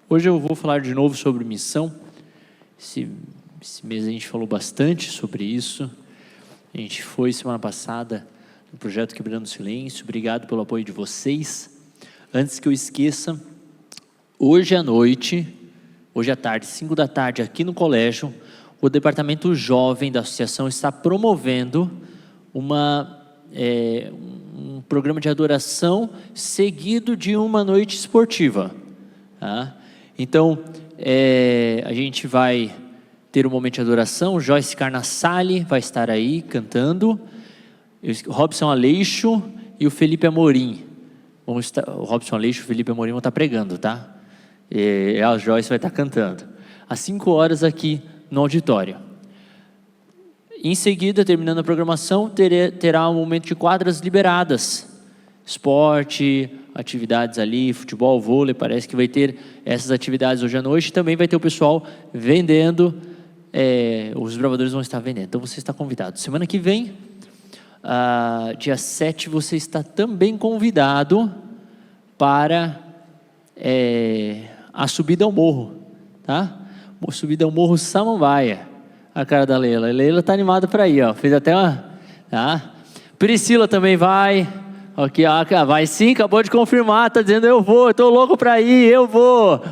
Hoje eu vou falar de novo sobre missão. Esse mês a gente falou bastante sobre isso. A gente foi semana passada no projeto Quebrando o Silêncio. Obrigado pelo apoio de vocês. Antes que eu esqueça, hoje à noite, hoje à tarde, 5 da tarde, aqui no colégio, o departamento jovem da associação está promovendo um programa de adoração seguido de uma noite esportiva. Tá? Então, a gente vai ter um momento de adoração. O Joyce Carnassali vai estar aí cantando, o Robson Aleixo e o Felipe Amorim. O Robson Aleixo e o Felipe Amorim vão estar pregando, tá? E a Joyce vai estar cantando. Às 5 horas aqui no auditório. Em seguida, terminando a programação, terá um momento de quadras liberadas. Esporte, atividades ali, futebol, vôlei, parece que vai ter essas atividades hoje à noite. Também vai ter o pessoal vendendo, os bravadores vão estar vendendo. Então você está convidado. Semana que vem, dia 7, você está também convidado para a subida ao morro, tá? A subida ao morro Samambaia. A cara da Leila. A Leila está animada para ir, ó. Fez até uma... Tá? Priscila também vai. Aqui, vai sim, acabou de confirmar, está dizendo eu vou, estou louco para ir, eu vou.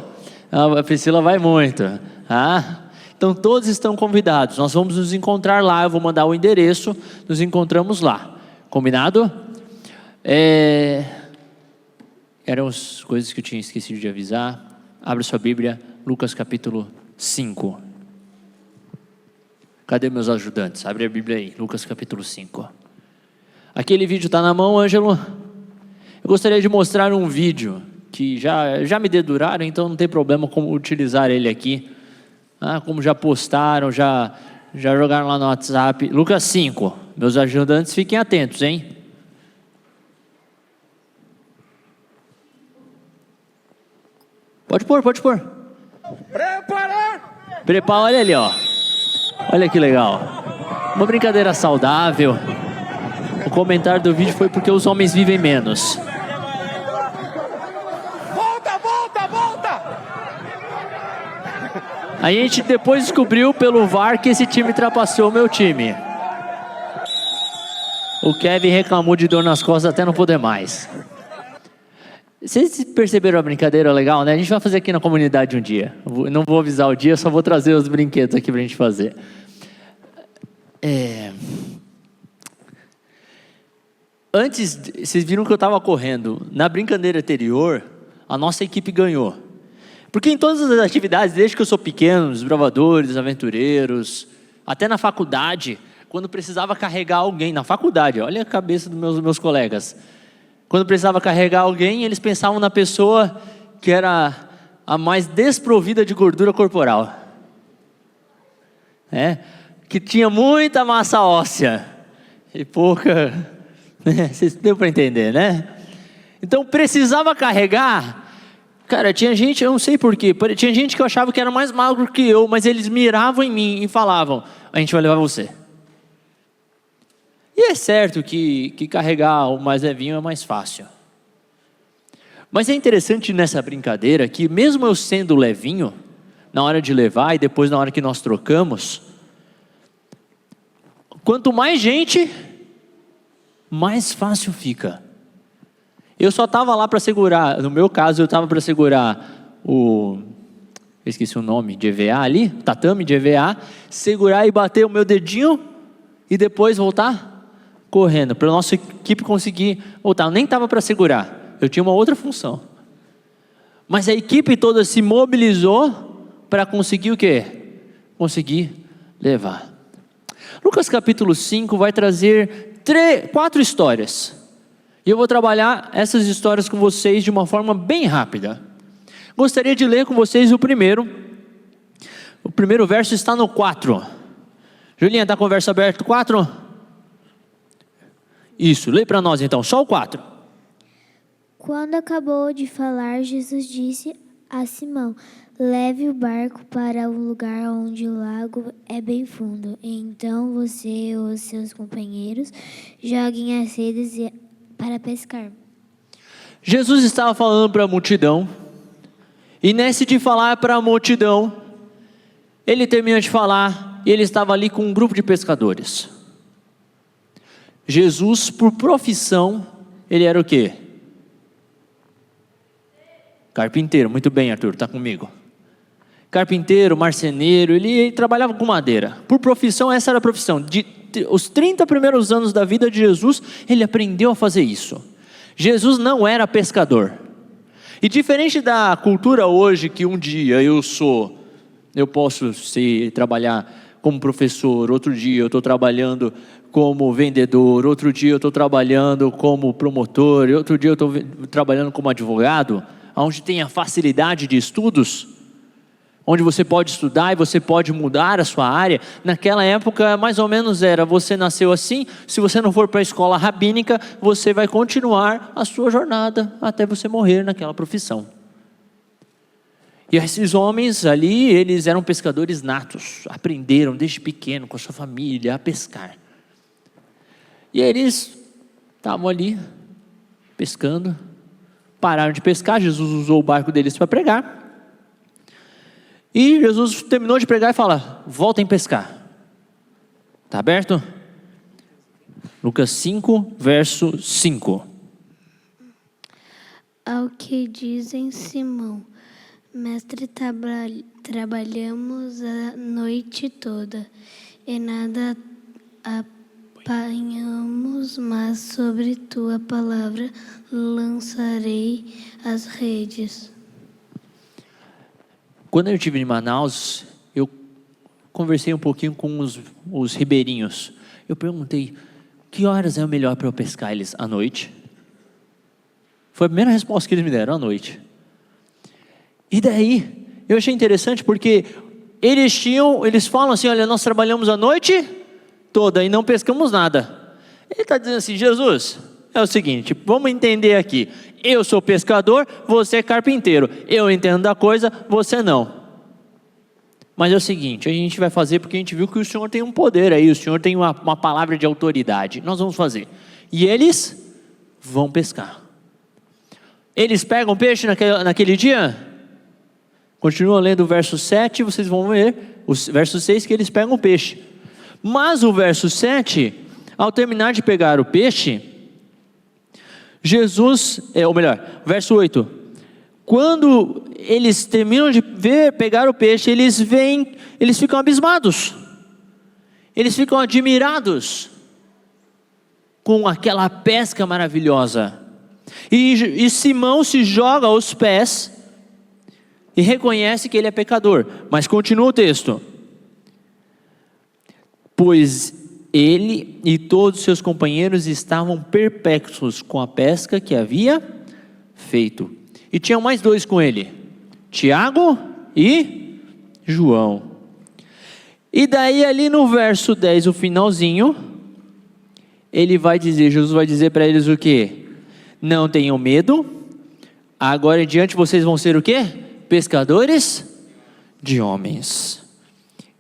A Priscila vai muito. Tá? Então todos estão convidados, nós vamos nos encontrar lá, eu vou mandar o endereço, nos encontramos lá. Combinado? Eram as coisas que eu tinha esquecido de avisar. Abra sua Bíblia, Lucas capítulo 5. Cadê meus ajudantes? Abre a Bíblia aí, Lucas capítulo 5. Aquele vídeo está na mão, Ângelo? Eu gostaria de mostrar um vídeo que já me deduraram, então não tem problema como utilizar ele aqui. Como já postaram, já jogaram lá no WhatsApp. Lucas 5, meus ajudantes fiquem atentos, hein? Pode pôr. Prepara, olha ali, ó. Olha que legal. Uma brincadeira saudável. O comentário do vídeo foi porque os homens vivem menos. Volta! A gente depois descobriu pelo VAR que esse time ultrapassou o meu time. O Kevin reclamou de dor nas costas até não poder mais. Vocês perceberam a brincadeira legal, né? A gente vai fazer aqui na comunidade um dia. Não vou avisar o dia, só vou trazer os brinquedos aqui pra gente fazer. Antes, vocês viram que eu estava correndo. Na brincadeira anterior, a nossa equipe ganhou. Porque em todas as atividades, desde que eu sou pequeno, os bravadores, aventureiros, até na faculdade, quando precisava carregar alguém, na faculdade, olha a cabeça dos meus colegas. Quando precisava carregar alguém, eles pensavam na pessoa que era a mais desprovida de gordura corporal. Que tinha muita massa óssea e pouca... Vocês deu para entender, né? Então precisava carregar. Cara, tinha gente, eu não sei porquê, tinha gente que eu achava que era mais magro que eu, mas eles miravam em mim e falavam: a gente vai levar você. E é certo que carregar o mais levinho é mais fácil. Mas é interessante nessa brincadeira que mesmo eu sendo levinho, na hora de levar e depois na hora que nós trocamos, quanto mais gente, mais fácil fica. Eu só estava lá para segurar, no meu caso eu estava para segurar eu esqueci o nome, de EVA ali, tatame de EVA, segurar e bater o meu dedinho e depois voltar correndo, para a nossa equipe conseguir voltar. Eu nem estava para segurar, eu tinha uma outra função. Mas a equipe toda se mobilizou para conseguir o quê? Conseguir levar. Lucas capítulo 5 vai trazer 4 histórias. E eu vou trabalhar essas histórias com vocês de uma forma bem rápida. Gostaria de ler com vocês o primeiro. O primeiro verso está no 4. Julinha, está com o verso aberto? 4? Isso, lê para nós então, só o 4. Quando acabou de falar, Jesus disse a Simão: leve o barco para um lugar onde o lago é bem fundo. Então você e os seus companheiros joguem as redes para pescar. Jesus estava falando para a multidão E nesse de falar para a multidão, ele termina de falar e ele estava ali com um grupo de pescadores. Jesus, por profissão, ele era o quê? Carpinteiro. Muito bem, Arthur, está comigo. Carpinteiro, marceneiro, ele trabalhava com madeira. Por profissão, essa era a profissão. Os 30 primeiros anos da vida de Jesus, ele aprendeu a fazer isso. Jesus não era pescador. E diferente da cultura hoje, que um dia eu posso trabalhar como professor, outro dia eu estou trabalhando como vendedor, outro dia eu estou trabalhando como promotor, e outro dia eu estou trabalhando como advogado, onde tem a facilidade de estudos, onde você pode estudar e você pode mudar a sua área. Naquela época, mais ou menos era, você nasceu assim, se você não for para a escola rabínica, você vai continuar a sua jornada até você morrer naquela profissão. E esses homens ali, eles eram pescadores natos, aprenderam desde pequeno com a sua família a pescar. E eles estavam ali pescando, pararam de pescar, Jesus usou o barco deles para pregar. E Jesus terminou de pregar e fala: voltem a pescar. Está aberto? Lucas 5, verso 5. Ao que dizem Simão: Mestre, trabalhamos a noite toda e nada apanhamos, mas sobre tua palavra lançarei as redes. Quando eu estive em Manaus, eu conversei um pouquinho com os ribeirinhos. Eu perguntei: que horas é o melhor para eu pescar eles? À noite. Foi a primeira resposta que eles me deram: à noite. E daí, eu achei interessante porque eles falam assim: olha, nós trabalhamos a noite toda e não pescamos nada. Ele está dizendo assim: Jesus, é o seguinte, vamos entender aqui. Eu sou pescador, você é carpinteiro. Eu entendo da coisa, você não. Mas é o seguinte, a gente vai fazer porque a gente viu que o Senhor tem um poder aí, o Senhor tem uma palavra de autoridade. Nós vamos fazer. E eles vão pescar. Eles pegam peixe naquele dia? Continua lendo o verso 7, vocês vão ver, o verso 6, que eles pegam peixe. Mas o verso 7, ao terminar de pegar o peixe, verso 8, quando eles terminam de pegar o peixe, eles ficam abismados, eles ficam admirados com aquela pesca maravilhosa, e Simão se joga aos pés, e reconhece que ele é pecador, mas continua o texto, pois ele e todos seus companheiros estavam perplexos com a pesca que havia feito. E tinham mais dois com ele, Tiago e João. E daí ali no verso 10, o finalzinho, Jesus vai dizer para eles o quê? Não tenham medo, agora em diante vocês vão ser o quê? Pescadores de homens.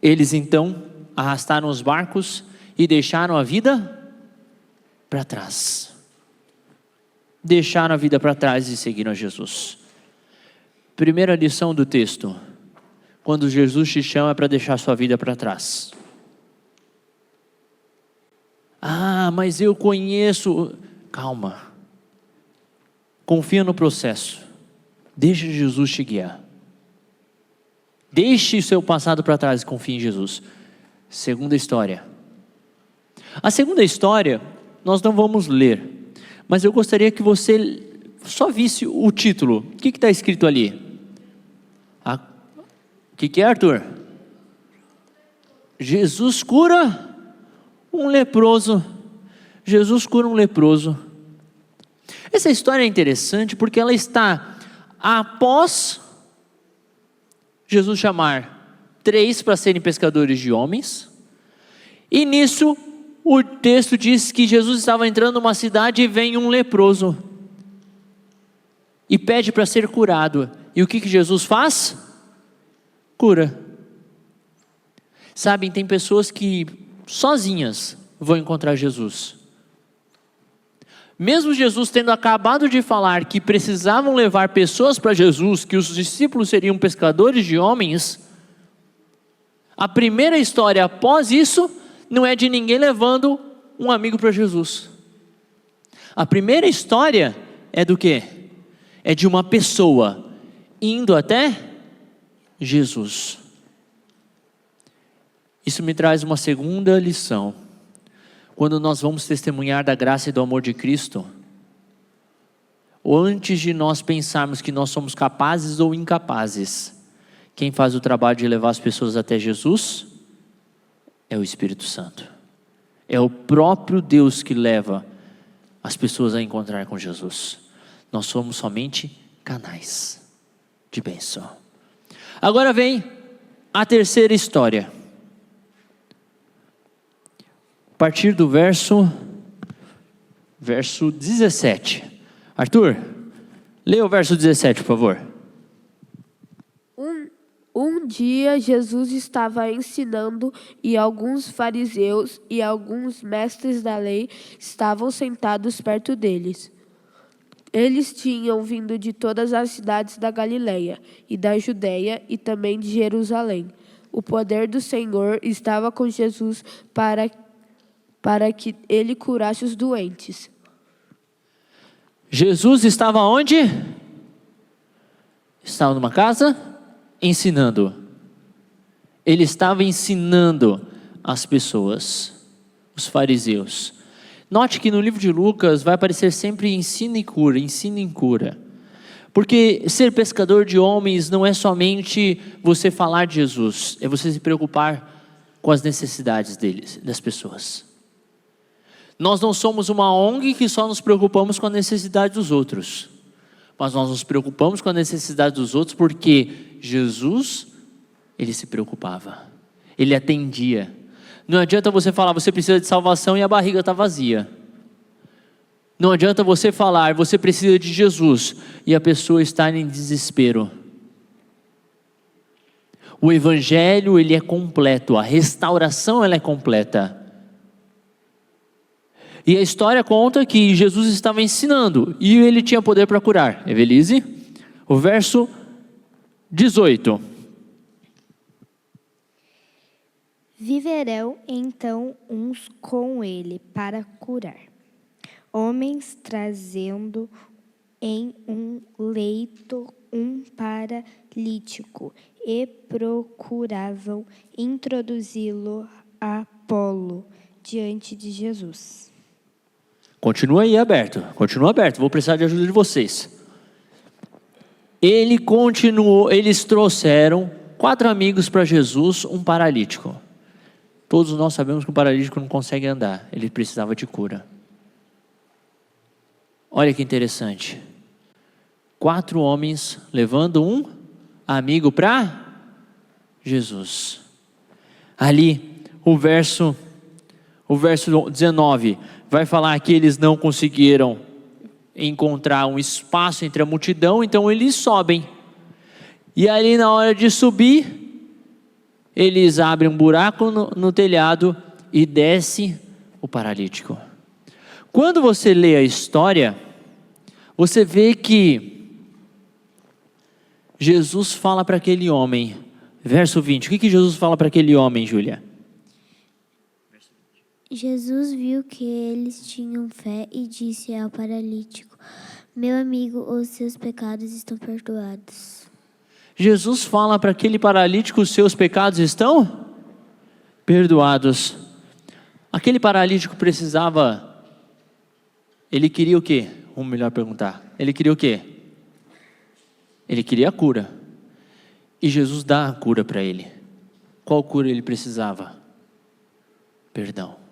Eles então arrastaram os barcos e deixaram a vida para trás. Deixaram a vida para trás e seguiram a Jesus. Primeira lição do texto: quando Jesus te chama é para deixar sua vida para trás. Ah, mas eu conheço. Calma. Confia no processo. Deixa Jesus te guiar. Deixe o seu passado para trás e confie em Jesus. Segunda história. A segunda história nós não vamos ler, mas eu gostaria que você só visse o título. O que está escrito ali? O que é, Arthur? Jesus cura um leproso. Jesus cura um leproso. Essa história é interessante porque ela está após Jesus chamar 3 para serem pescadores de homens, e nisso o texto diz que Jesus estava entrando numa cidade e vem um leproso e pede para ser curado. E o que Jesus faz? Cura. Sabem, tem pessoas que sozinhas vão encontrar Jesus. Mesmo Jesus tendo acabado de falar que precisavam levar pessoas para Jesus, que os discípulos seriam pescadores de homens, a primeira história após isso não é de ninguém levando um amigo para Jesus. A primeira história é do quê? É de uma pessoa indo até Jesus. Isso me traz uma segunda lição. Quando nós vamos testemunhar da graça e do amor de Cristo, ou antes de nós pensarmos que nós somos capazes ou incapazes, quem faz o trabalho de levar as pessoas até Jesus é o Espírito Santo. É o próprio Deus que leva as pessoas a encontrar com Jesus. Nós somos somente canais de bênção. Agora vem a terceira história. A partir do verso 17. Arthur, leia o verso 17, por favor. Um dia Jesus estava ensinando e alguns fariseus e alguns mestres da lei estavam sentados perto deles. Eles tinham vindo de todas as cidades da Galileia e da Judeia e também de Jerusalém. O poder do Senhor estava com Jesus para que ele curasse os doentes. Jesus estava onde? Estava numa casa? Ensinando. Ele estava ensinando as pessoas, os fariseus. Note que no livro de Lucas vai aparecer sempre ensino e cura, ensino e cura. Porque ser pescador de homens não é somente você falar de Jesus, é você se preocupar com as necessidades deles, das pessoas. Nós não somos uma ONG que só nos preocupamos com a necessidade dos outros, mas nós nos preocupamos com a necessidade dos outros porque Jesus, ele se preocupava, ele atendia. Não adianta você falar, você precisa de salvação e a barriga está vazia. Não adianta você falar, você precisa de Jesus e a pessoa está em desespero. O evangelho, ele é completo, a restauração, ela é completa. E a história conta que Jesus estava ensinando e ele tinha poder para curar. Evelise, o verso 18. Viverão então uns com ele para curar. Homens trazendo em um leito um paralítico e procuravam introduzi-lo a Apolo diante de Jesus. Continua aí aberto, vou precisar de ajuda de vocês. Eles trouxeram 4 amigos para Jesus, um paralítico. Todos nós sabemos que o paralítico não consegue andar, ele precisava de cura. Olha que interessante. 4 homens levando um amigo para Jesus. Ali, o verso 19, vai falar que eles não conseguiram encontrar um espaço entre a multidão, então eles sobem. E ali na hora de subir, eles abrem um buraco no telhado e desce o paralítico. Quando você lê a história, você vê que Jesus fala para aquele homem, verso 20, o que Jesus fala para aquele homem, Júlia? Jesus viu que eles tinham fé e disse ao paralítico: meu amigo, os seus pecados estão perdoados. Jesus fala para aquele paralítico: os seus pecados estão perdoados. Aquele paralítico precisava, ele queria o quê? Vamos melhor perguntar. Ele queria o quê? Ele queria a cura. E Jesus dá a cura para ele. Qual cura ele precisava? Perdão.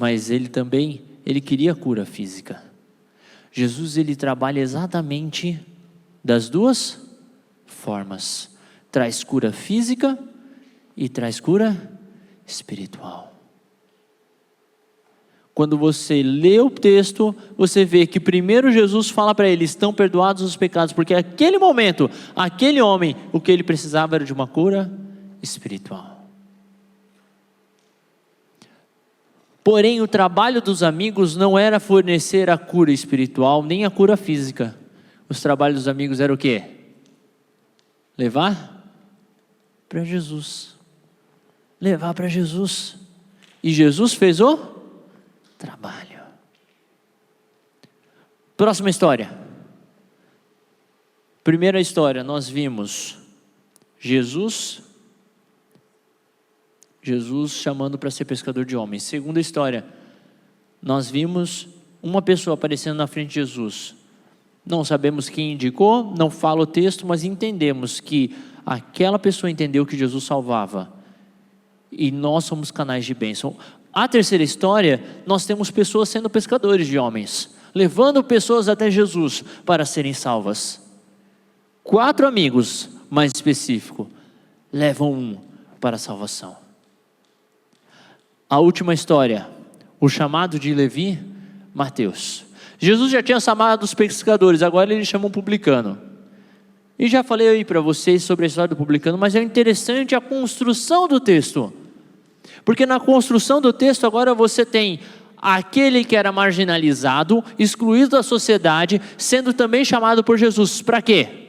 Mas ele também, ele queria a cura física. Jesus, ele trabalha exatamente das duas formas. Traz cura física e traz cura espiritual. Quando você lê o texto, você vê que primeiro Jesus fala para ele: estão perdoados os pecados, porque naquele momento, aquele homem, o que ele precisava era de uma cura espiritual. Porém, o trabalho dos amigos não era fornecer a cura espiritual, nem a cura física. Os trabalhos dos amigos era o quê? Levar para Jesus. Levar para Jesus. E Jesus fez o trabalho. Próxima história. Primeira história, nós vimos Jesus chamando para ser pescador de homens. Segunda história, nós vimos uma pessoa aparecendo na frente de Jesus. Não sabemos quem indicou, não fala o texto, mas entendemos que aquela pessoa entendeu que Jesus salvava. E nós somos canais de bênção. A terceira história, nós temos pessoas sendo pescadores de homens, levando pessoas até Jesus para serem salvas. 4 amigos, mais específico, levam um para a salvação. A última história, o chamado de Levi, Mateus. Jesus já tinha chamado os pescadores, agora ele chama um publicano. E já falei aí para vocês sobre a história do publicano, mas é interessante a construção do texto. Porque na construção do texto agora você tem aquele que era marginalizado, excluído da sociedade, sendo também chamado por Jesus. Para quê?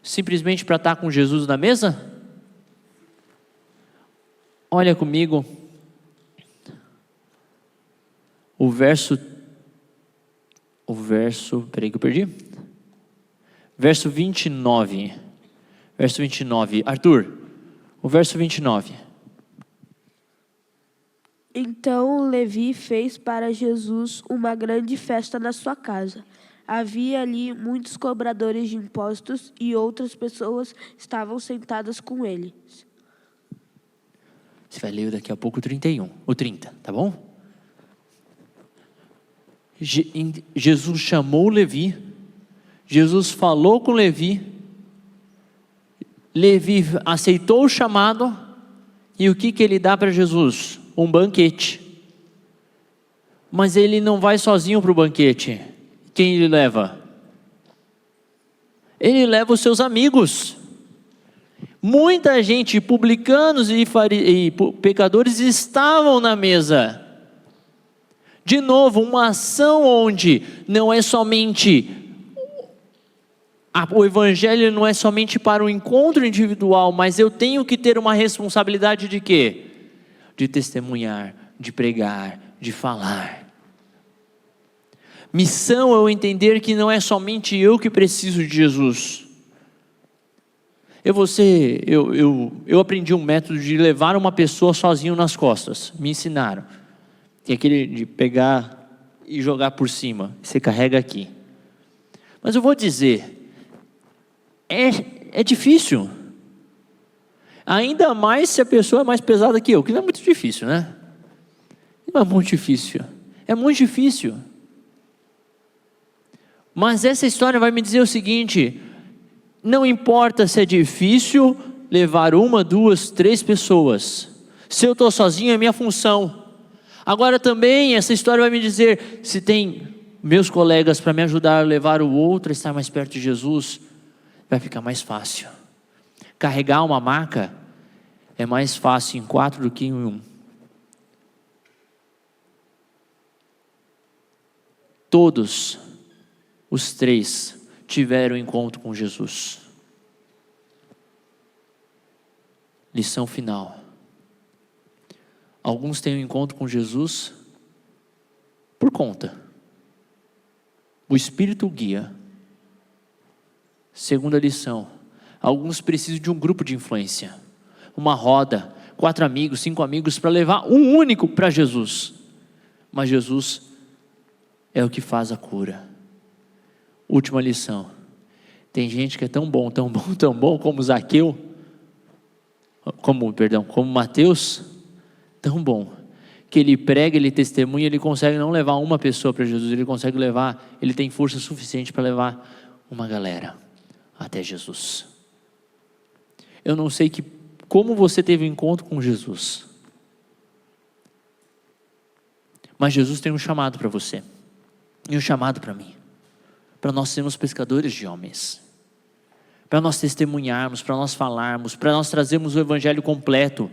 Simplesmente para estar com Jesus na mesa? Olha comigo o verso, peraí que eu perdi. Verso 29. Verso 29. Arthur, o verso 29. Então Levi fez para Jesus uma grande festa na sua casa. Havia ali muitos cobradores de impostos e outras pessoas estavam sentadas com ele. Você vai ler daqui a pouco o 31, o 30, tá bom? Jesus chamou Levi, Jesus falou com Levi, Levi aceitou o chamado, e o que ele dá para Jesus? Um banquete. Mas ele não vai sozinho para o banquete. Quem ele leva? Ele leva os seus amigos. Muita gente, publicanos e pecadores, estavam na mesa. De novo, uma ação onde não é somente o evangelho não é somente para o encontro individual, mas eu tenho que ter uma responsabilidade de quê? De testemunhar, de pregar, de falar. Missão é eu entender que não é somente eu que preciso de Jesus. Eu aprendi um método de levar uma pessoa sozinho nas costas. Me ensinaram. Que é aquele de pegar e jogar por cima. Você carrega aqui. Mas eu vou dizer, é difícil. Ainda mais se a pessoa é mais pesada que eu, que não é muito difícil, né? Não é muito difícil. É muito difícil. Mas essa história vai me dizer o seguinte: não importa se é difícil levar 1, 2, 3 pessoas. Se eu estou sozinho é minha função. Agora também essa história vai me dizer, se tem meus colegas para me ajudar a levar o outro a estar mais perto de Jesus, vai ficar mais fácil. Carregar uma maca é mais fácil em 4 do que em 1. Todos os 3 tiveram encontro com Jesus. Lição final. Alguns têm um encontro com Jesus por conta. O Espírito guia. Segunda lição. Alguns precisam de um grupo de influência. Uma roda, 4 amigos, 5 amigos para levar um único para Jesus. Mas Jesus é o que faz a cura. Última lição. Tem gente que é tão bom como Zaqueu, como Mateus, tão bom, que ele prega, ele testemunha, ele consegue não levar uma pessoa para Jesus, ele tem força suficiente para levar uma galera até Jesus. Eu não sei como você teve um encontro com Jesus, mas Jesus tem um chamado para você, e um chamado para mim, para nós sermos pescadores de homens, para nós testemunharmos, para nós falarmos, para nós trazermos o evangelho completo.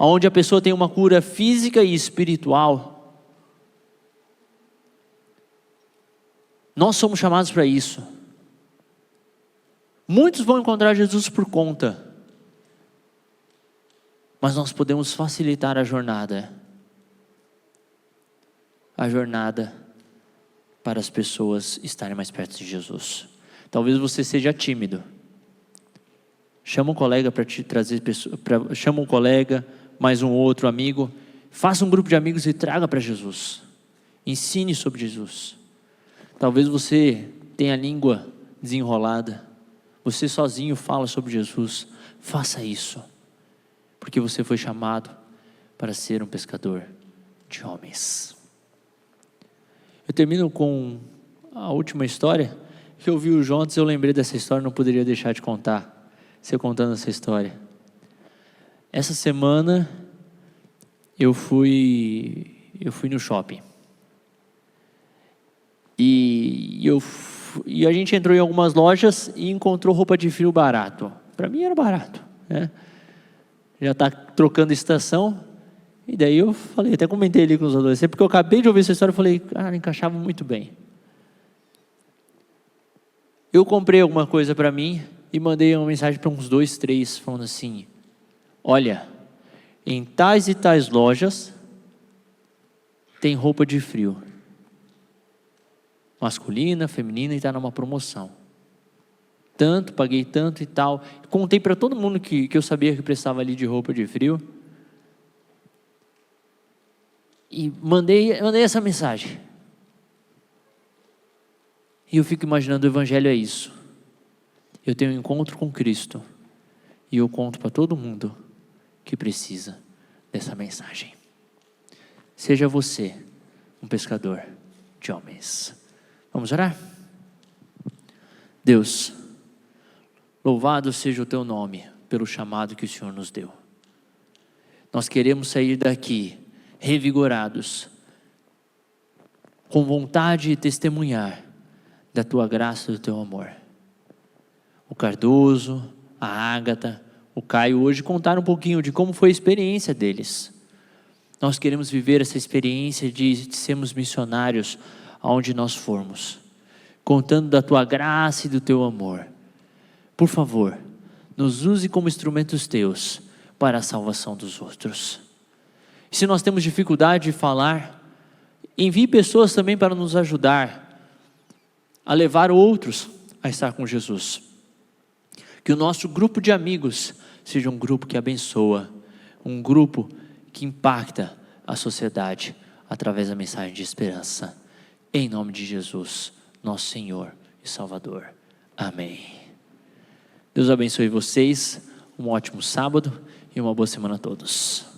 onde a pessoa tem uma cura física e espiritual. Nós somos chamados para isso. Muitos vão encontrar Jesus por conta, mas nós podemos facilitar a jornada para as pessoas estarem mais perto de Jesus. Talvez você seja tímido. Chama um colega para te trazer, chama um colega, mais um outro amigo, faça um grupo de amigos e traga para Jesus. Ensine sobre Jesus. Talvez você tenha a língua desenrolada, você sozinho fala sobre Jesus. Faça isso, porque você foi chamado para ser um pescador de homens. Eu termino com a última história, que eu vi o Jonas, eu lembrei dessa história, não poderia deixar de contar. Você contando essa história. Essa semana eu fui no shopping. E a gente entrou em algumas lojas e encontrou roupa de frio barato. Para mim era barato, né? Já está trocando estação. E daí eu falei, até comentei ali com os adolescentes, porque eu acabei de ouvir essa história e falei, cara, encaixava muito bem. Eu comprei alguma coisa para mim e mandei uma mensagem para uns 2, 3, falando assim: olha, em tais e tais lojas tem roupa de frio, masculina, feminina, e está numa promoção. Tanto, paguei tanto e tal. Contei para todo mundo que eu sabia que precisava ali de roupa de frio. E mandei essa mensagem. E eu fico imaginando, o evangelho é isso. Eu tenho um encontro com Cristo e eu conto para todo mundo que precisa dessa mensagem. Seja você um pescador de homens. Vamos orar? Deus, louvado seja o teu nome pelo chamado que o Senhor nos deu. Nós queremos sair daqui revigorados, com vontade de testemunhar da tua graça e do teu amor. O Cardoso, a Ágata, o Caio hoje contaram um pouquinho de como foi a experiência deles. Nós queremos viver essa experiência de sermos missionários aonde nós formos, contando da tua graça e do teu amor. Por favor, nos use como instrumentos teus para a salvação dos outros. Se nós temos dificuldade de falar, envie pessoas também para nos ajudar a levar outros a estar com Jesus. Que o nosso grupo de amigos seja um grupo que abençoa, um grupo que impacta a sociedade através da mensagem de esperança. Em nome de Jesus, nosso Senhor e Salvador. Amém. Deus abençoe vocês, um ótimo sábado e uma boa semana a todos.